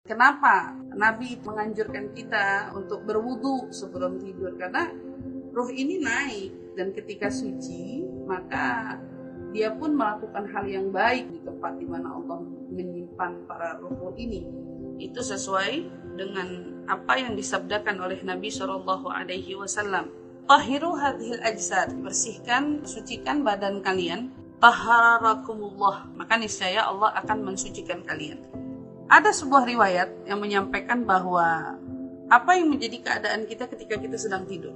Kenapa Nabi menganjurkan kita untuk berwudu sebelum tidur? Karena ruh ini naik, dan ketika suci maka dia pun melakukan hal yang baik di tempat di mana Allah menyimpan para ruh ini. Itu sesuai dengan apa yang disabdakan oleh Nabi SAW. Tahiru hadhil ajsad, bersihkan, sucikan badan kalian. Taharakumullah, maka niscaya Allah akan mensucikan kalian. Ada sebuah riwayat yang menyampaikan bahwa apa yang menjadi keadaan kita ketika kita sedang tidur.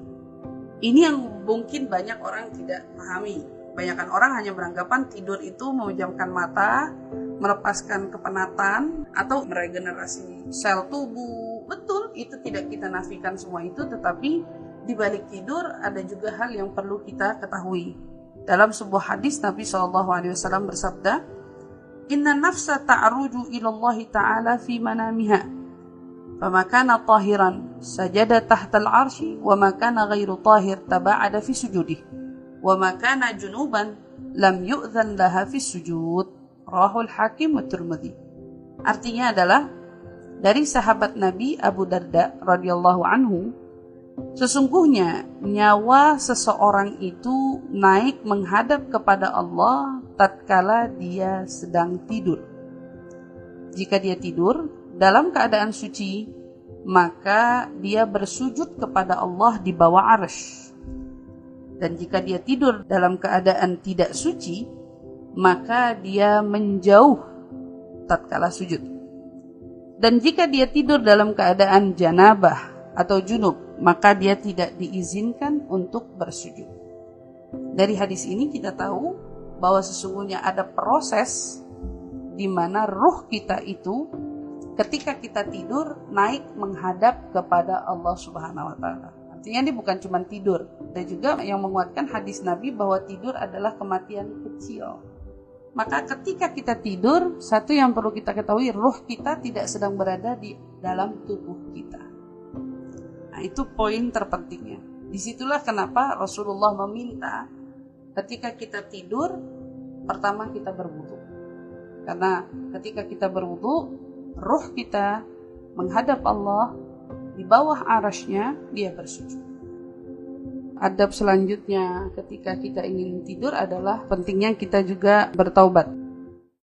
Ini yang mungkin banyak orang tidak pahami. Kebanyakan orang hanya beranggapan tidur itu memejamkan mata, melepaskan kepenatan, atau meregenerasi sel tubuh. Betul, itu tidak kita nafikan semua itu, tetapi di balik tidur ada juga hal yang perlu kita ketahui. Dalam sebuah hadis Nabi SAW bersabda, Inna nafsa ta'aruju ilallahi ta'ala fi manamiha, fama kana tahiran sajada tahtal arshi, wa ma kana ghairu tahir taba'ada fi sujudih, wa ma kana junuban lam yu'dhan laha fi sujud. Rahul Hakim wa Tirmidzi. Artinya adalah dari sahabat Nabi Abu Darda radhiyallahu anhu, sesungguhnya nyawa seseorang itu naik menghadap kepada Allah tatkala dia sedang tidur. Jika dia tidur dalam keadaan suci, maka dia bersujud kepada Allah di bawah arsy. Dan jika dia tidur dalam keadaan tidak suci, maka dia menjauh tatkala sujud. Dan jika dia tidur dalam keadaan janabah atau junub, maka dia tidak diizinkan untuk bersujud. Dari hadis ini kita tahu bahwa sesungguhnya ada proses di mana ruh kita itu ketika kita tidur naik menghadap kepada Allah Subhanahu wa taala. Artinya ini bukan cuma tidur. Dan juga yang menguatkan hadis Nabi bahwa tidur adalah kematian kecil. Maka ketika kita tidur, satu yang perlu kita ketahui, ruh kita tidak sedang berada di dalam tubuh kita. Nah, itu poin terpentingnya. Disitulah kenapa Rasulullah meminta ketika kita tidur, pertama kita berwudu. Karena ketika kita berwudu, ruh kita menghadap Allah, di bawah arasy-Nya dia bersujud. Adab selanjutnya ketika kita ingin tidur adalah pentingnya kita juga bertaubat.